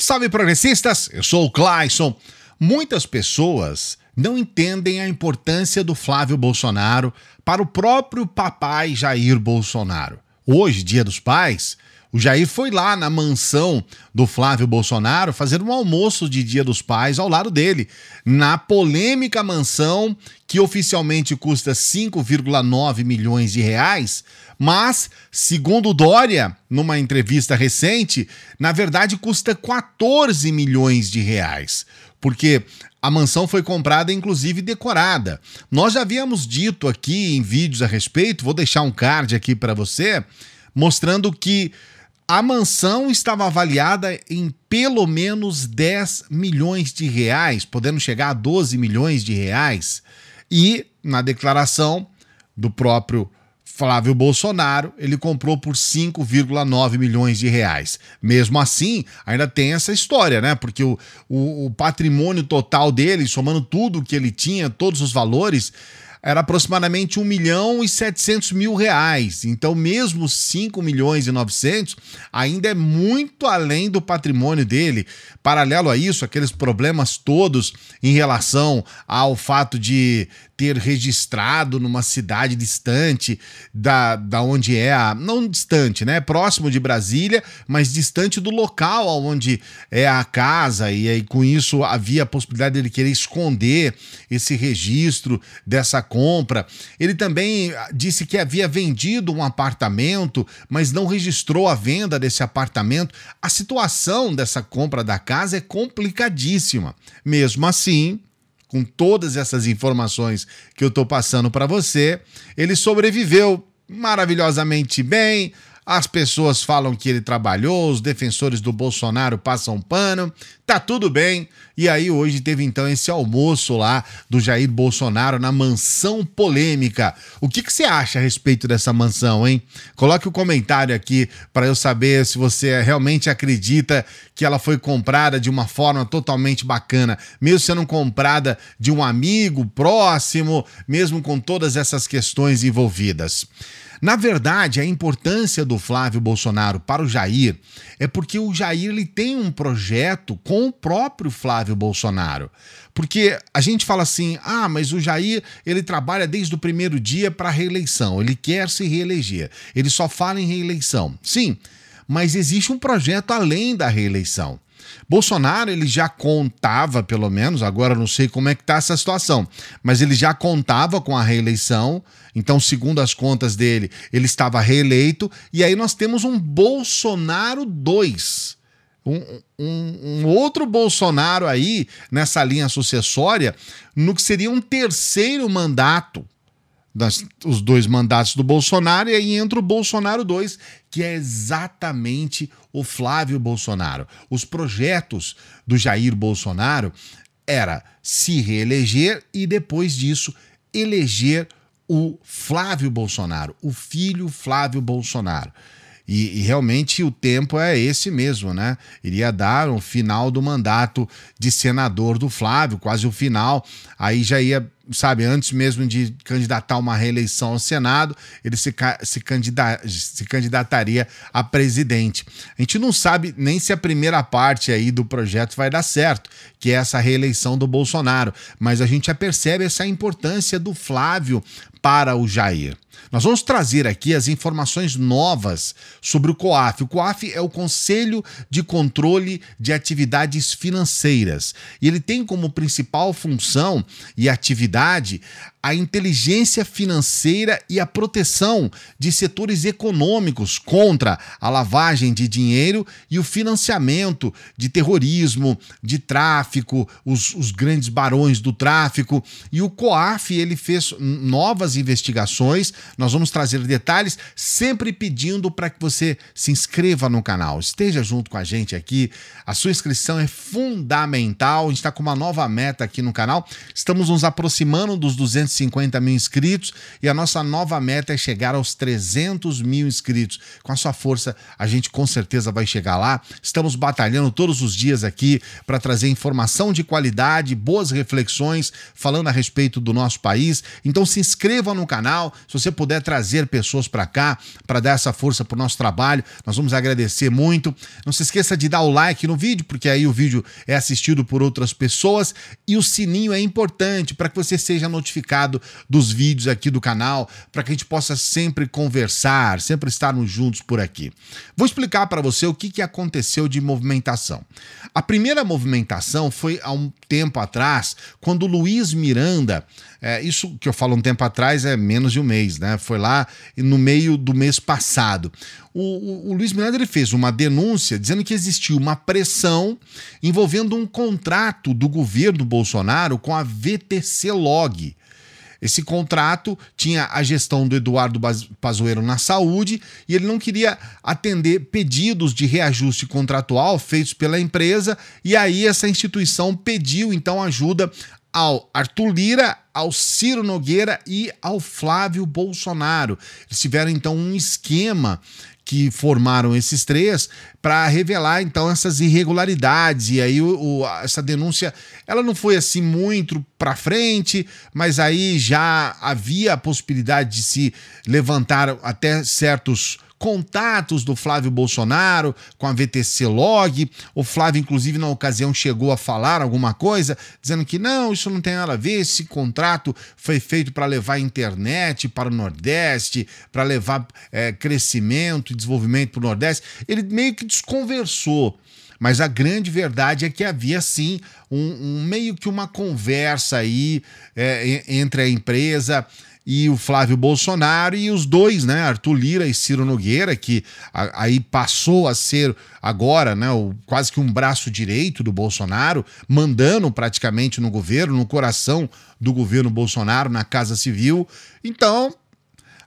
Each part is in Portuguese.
Salve progressistas, eu sou o Clayson. Muitas pessoas não entendem a importância do Flávio Bolsonaro para o próprio papai Jair Bolsonaro. Hoje, Dia dos Pais, o Jair foi lá na mansão do Flávio Bolsonaro fazer um almoço de Dia dos Pais ao lado dele, na polêmica mansão que oficialmente custa 5,9 milhões de reais, mas, segundo Dória, numa entrevista recente, na verdade custa 14 milhões de reais, porque a mansão foi comprada, inclusive decorada. Nós já havíamos dito aqui em vídeos a respeito, vou deixar um card aqui para você, mostrando que a mansão estava avaliada em pelo menos 10 milhões de reais, podendo chegar a 12 milhões de reais. E, na declaração do próprio Flávio Bolsonaro, ele comprou por 5,9 milhões de reais. Mesmo assim, ainda tem essa história, né? Porque o patrimônio total dele, somando tudo que ele tinha, todos os valores, era aproximadamente 1.700.000 reais. Então, mesmo 5 milhões e 900, ainda é muito além do patrimônio dele. Paralelo a isso, aqueles problemas todos em relação ao fato de ter registrado numa cidade distante da onde é não distante, né? Próximo de Brasília, mas distante do local onde é a casa, e aí com isso havia a possibilidade dele querer esconder esse registro dessa compra. Ele também disse que havia vendido um apartamento, mas não registrou a venda desse apartamento. A situação dessa compra da casa é complicadíssima. Mesmo assim, com todas essas informações que eu estou passando para você, ele sobreviveu maravilhosamente bem. As pessoas falam que ele trabalhou, os defensores do Bolsonaro passam pano, tá tudo bem. E aí hoje teve então esse almoço lá do Jair Bolsonaro na mansão polêmica. O que você acha a respeito dessa mansão, hein? Coloque um comentário aqui para eu saber se você realmente acredita que ela foi comprada de uma forma totalmente bacana, mesmo sendo comprada de um amigo próximo, mesmo com todas essas questões envolvidas. Na verdade, a importância do Flávio Bolsonaro para o Jair é porque o Jair ele tem um projeto com o próprio Flávio Bolsonaro. Porque a gente fala assim, mas o Jair ele trabalha desde o primeiro dia para a reeleição, ele quer se reeleger, ele só fala em reeleição. Sim, mas existe um projeto além da reeleição. Bolsonaro ele já contava, pelo menos, agora não sei como é que está essa situação, mas ele já contava com a reeleição, então segundo as contas dele, ele estava reeleito, e aí nós temos um Bolsonaro 2, um outro Bolsonaro aí nessa linha sucessória, no que seria um terceiro mandato. Os dois mandatos do Bolsonaro, e aí entra o Bolsonaro 2, que é exatamente o Flávio Bolsonaro. Os projetos do Jair Bolsonaro era se reeleger e depois disso eleger o Flávio Bolsonaro, o filho Flávio Bolsonaro. E realmente o tempo é esse mesmo, né? Iria dar um final do mandato de senador do Flávio, quase o final. Aí já ia, sabe, antes mesmo de candidatar uma reeleição ao Senado, ele se candidataria a presidente. A gente não sabe nem se a primeira parte aí do projeto vai dar certo, que é essa reeleição do Bolsonaro, mas a gente já percebe essa importância do Flávio para o Jair. Nós vamos trazer aqui as informações novas sobre o COAF. O COAF é o Conselho de Controle de Atividades Financeiras e ele tem como principal função e atividade a inteligência financeira e a proteção de setores econômicos contra a lavagem de dinheiro e o financiamento de terrorismo, de tráfico, os grandes barões do tráfico. E o COAF ele fez novas investigações. Nós vamos trazer detalhes, sempre pedindo para que você se inscreva no canal, esteja junto com a gente aqui. A sua inscrição é fundamental. A gente está com uma nova meta aqui no canal. Estamos nos aproximando dos 250 250 mil inscritos e a nossa nova meta é chegar aos 300 mil inscritos. Com a sua força, a gente com certeza vai chegar lá. Estamos batalhando todos os dias aqui para trazer informação de qualidade, boas reflexões, falando a respeito do nosso país. Então se inscreva no canal, se você puder trazer pessoas para cá, para dar essa força para o nosso trabalho, nós vamos agradecer muito. Não se esqueça de dar o like no vídeo, porque aí o vídeo é assistido por outras pessoas, e o sininho é importante para que você seja notificado dos vídeos aqui do canal, para que a gente possa sempre conversar, sempre estarmos juntos por aqui. Vou explicar para você o que aconteceu de movimentação. A primeira movimentação foi há um tempo atrás, quando o Luiz Miranda, isso que eu falo um tempo atrás é menos de um mês, né? Foi lá no meio do mês passado. O Luiz Miranda ele fez uma denúncia dizendo que existiu uma pressão envolvendo um contrato do governo Bolsonaro com a VTC Log. Esse contrato tinha a gestão do Eduardo Pazuello na saúde e ele não queria atender pedidos de reajuste contratual feitos pela empresa, e aí essa instituição pediu então ajuda ao Arthur Lira, ao Ciro Nogueira e ao Flávio Bolsonaro. Eles tiveram então um esquema que formaram esses três para revelar então essas irregularidades, e aí essa denúncia ela não foi assim muito para frente, mas aí já havia a possibilidade de se levantar até certos contatos do Flávio Bolsonaro com a VTC Log. O Flávio, inclusive, na ocasião chegou a falar alguma coisa, dizendo que não, isso não tem nada a ver, esse contrato foi feito para levar a internet para o Nordeste, para levar crescimento e desenvolvimento para o Nordeste. Ele meio que desconversou. Mas a grande verdade é que havia sim meio que uma conversa aí entre a empresa e o Flávio Bolsonaro, e os dois, né, Arthur Lira e Ciro Nogueira, que aí passou a ser agora, né, quase que um braço direito do Bolsonaro, mandando praticamente no governo, no coração do governo Bolsonaro, na Casa Civil. Então,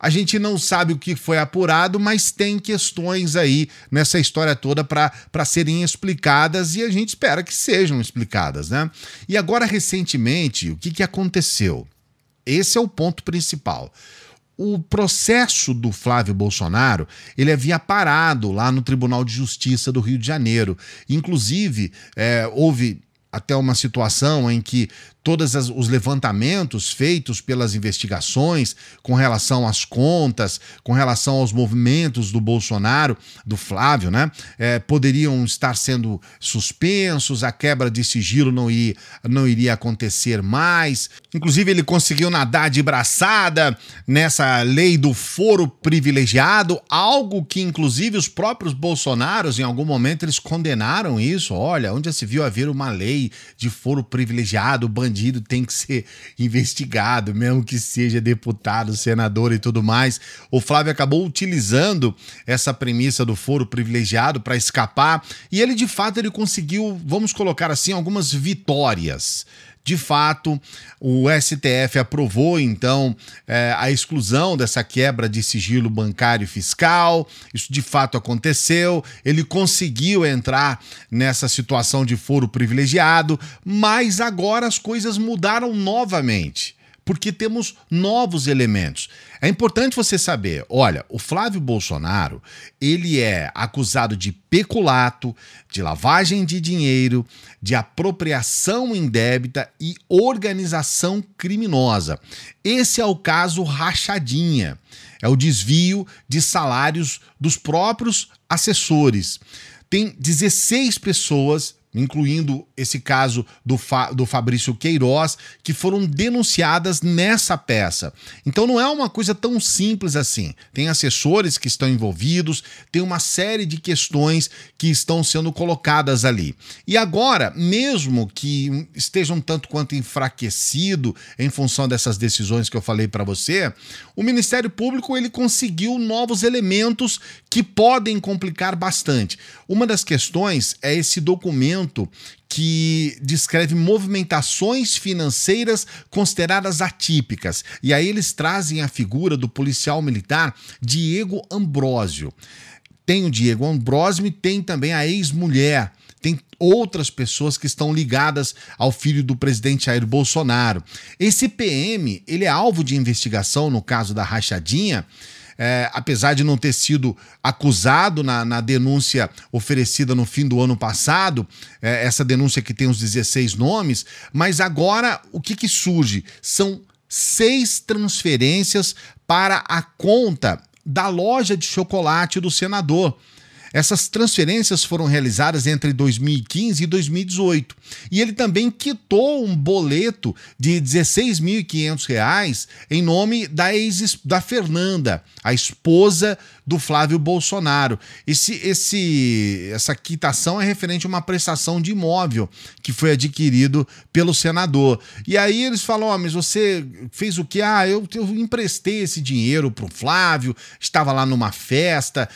a gente não sabe o que foi apurado, mas tem questões aí nessa história toda para serem explicadas, e a gente espera que sejam explicadas, né? E agora, recentemente, o que aconteceu? Esse é o ponto principal. O processo do Flávio Bolsonaro, ele havia parado lá no Tribunal de Justiça do Rio de Janeiro. Inclusive, houve até uma situação em que todos os levantamentos feitos pelas investigações com relação às contas, com relação aos movimentos do Bolsonaro, do Flávio, né, poderiam estar sendo suspensos, a quebra de sigilo não iria acontecer mais. Inclusive, ele conseguiu nadar de braçada nessa lei do foro privilegiado, algo que, inclusive, os próprios bolsonaros, em algum momento, eles condenaram isso. Olha, onde já se viu haver uma lei de foro privilegiado, bandido tem que ser investigado, mesmo que seja deputado, senador e tudo mais. O Flávio acabou utilizando essa premissa do foro privilegiado para escapar, e ele, de fato, ele conseguiu, vamos colocar assim, algumas vitórias. De fato, o STF aprovou, então, a exclusão dessa quebra de sigilo bancário e fiscal. Isso, de fato, aconteceu. Ele conseguiu entrar nessa situação de foro privilegiado, mas agora as coisas mudaram novamente, porque temos novos elementos. É importante você saber, olha, o Flávio Bolsonaro, ele é acusado de peculato, de lavagem de dinheiro, de apropriação indébita e organização criminosa. Esse é o caso Rachadinha, é o desvio de salários dos próprios assessores. Tem 16 pessoas, incluindo esse caso do Fabrício Queiroz, que foram denunciadas nessa peça. Então não é uma coisa tão simples assim. Tem assessores que estão envolvidos, tem uma série de questões que estão sendo colocadas ali. E agora, mesmo que esteja um tanto quanto enfraquecido em função dessas decisões que eu falei para você, o Ministério Público ele conseguiu novos elementos que podem complicar bastante. Uma das questões é esse documento que descreve movimentações financeiras consideradas atípicas. E aí eles trazem a figura do policial militar Diego Ambrosio. Tem o Diego Ambrosio e tem também a ex-mulher, tem outras pessoas que estão ligadas ao filho do presidente Jair Bolsonaro. Esse PM, ele é alvo de investigação no caso da rachadinha, apesar de não ter sido acusado na denúncia oferecida no fim do ano passado, essa denúncia que tem os 16 nomes, mas agora o que surge? São 6 transferências para a conta da loja de chocolate do senador. Essas transferências foram realizadas entre 2015 e 2018. E ele também quitou um boleto de R$ 16.500 em nome da Fernanda, a esposa do Flávio Bolsonaro. Essa quitação é referente a uma prestação de imóvel que foi adquirido pelo senador. E aí eles falam, mas você fez o quê? Eu emprestei esse dinheiro para o Flávio, estava lá numa festa,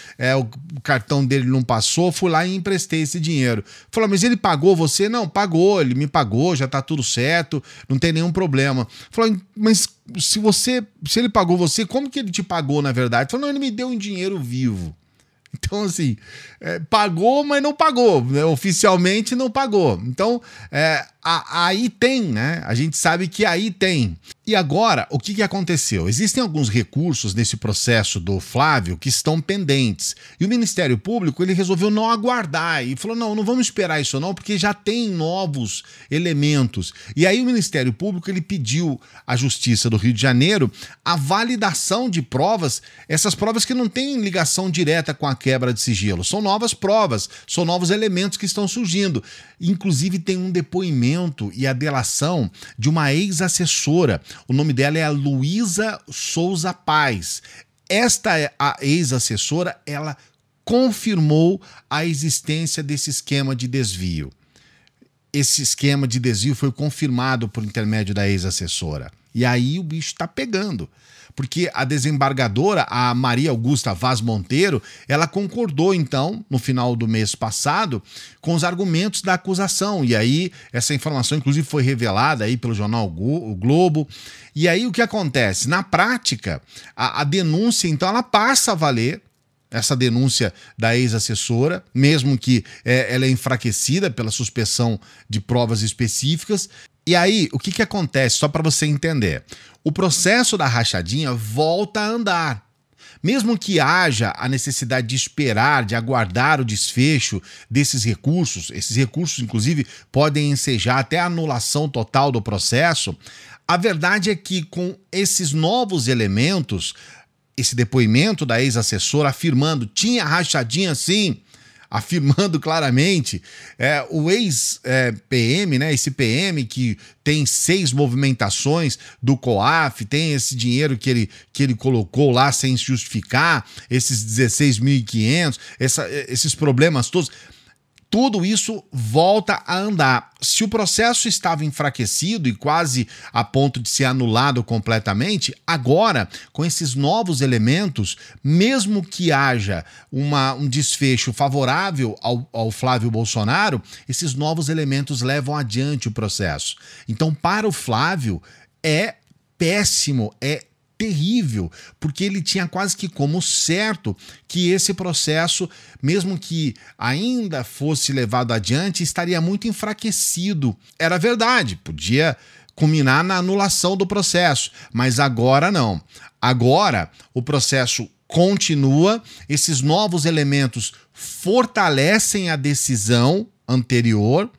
o cartão dele não passou, fui lá e emprestei esse dinheiro. Falou, mas ele pagou você? Não, pagou, ele me pagou, já tá tudo certo, não tem nenhum problema. Falou, mas se ele pagou você, como que ele te pagou na verdade? Falou, não, ele me deu um dinheiro vivo. Então, assim, pagou, mas não pagou, né? Oficialmente não pagou. Então, aí tem, né? A gente sabe que aí tem. E agora, o que aconteceu? Existem alguns recursos nesse processo do Flávio que estão pendentes. E o Ministério Público, ele resolveu não aguardar e falou, não vamos esperar isso não, porque já tem novos elementos. E aí o Ministério Público, ele pediu à Justiça do Rio de Janeiro a validação de provas, essas provas que não têm ligação direta com a quebra de sigilo. São novas provas, são novos elementos que estão surgindo. Inclusive tem um depoimento e a delação de uma ex-assessora. O nome dela é a Luísa Souza Paz. A ex-assessora, ela confirmou a existência desse esquema de desvio. Esse esquema de desvio foi confirmado por intermédio da ex-assessora. E aí o bicho tá pegando. Porque a desembargadora, a Maria Augusta Vaz Monteiro, ela concordou, então, no final do mês passado, com os argumentos da acusação. E aí, essa informação, inclusive, foi revelada aí pelo jornal O Globo. E aí, o que acontece? Na prática, a denúncia, então, ela passa a valer, essa denúncia da ex-assessora, mesmo que ela é enfraquecida pela suspensão de provas específicas. E aí, o que acontece? Só para você entender. O processo da rachadinha volta a andar. Mesmo que haja a necessidade de esperar, de aguardar o desfecho desses recursos, esses recursos, inclusive, podem ensejar até a anulação total do processo, a verdade é que com esses novos elementos, esse depoimento da ex-assessora afirmando tinha rachadinha sim, afirmando claramente, o ex-PM, né, esse PM que tem 6 movimentações do COAF, tem esse dinheiro que ele colocou lá sem justificar, esses 16.500, esses problemas todos, tudo isso volta a andar. Se o processo estava enfraquecido e quase a ponto de ser anulado completamente, agora, com esses novos elementos, mesmo que haja um desfecho favorável ao Flávio Bolsonaro, esses novos elementos levam adiante o processo. Então, para o Flávio, é péssimo, é terrível, porque ele tinha quase que como certo que esse processo, mesmo que ainda fosse levado adiante, estaria muito enfraquecido. Era verdade, podia culminar na anulação do processo, mas agora não. Agora o processo continua, esses novos elementos fortalecem a decisão anterior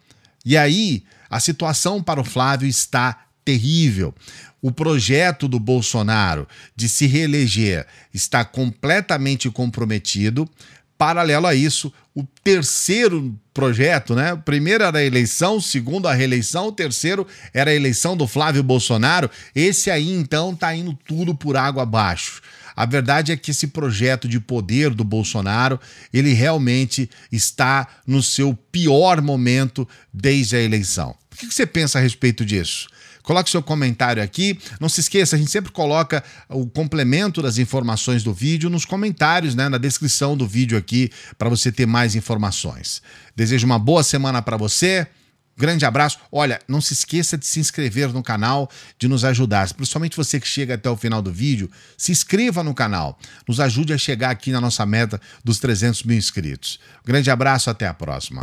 e aí a situação para o Flávio está terrível. O projeto do Bolsonaro de se reeleger está completamente comprometido. Paralelo a isso, o terceiro projeto, né? O primeiro era a eleição, o segundo a reeleição, o terceiro era a eleição do Flávio Bolsonaro. Esse aí, então, tá indo tudo por água abaixo. A verdade é que esse projeto de poder do Bolsonaro, ele realmente está no seu pior momento desde a eleição. O que você pensa a respeito disso? Coloque seu comentário aqui. Não se esqueça, a gente sempre coloca o complemento das informações do vídeo nos comentários, né, na descrição do vídeo aqui, para você ter mais informações. Desejo uma boa semana para você. Grande abraço. Olha, não se esqueça de se inscrever no canal, de nos ajudar. Principalmente você que chega até o final do vídeo, se inscreva no canal. Nos ajude a chegar aqui na nossa meta dos 300 mil inscritos. Grande abraço, até a próxima.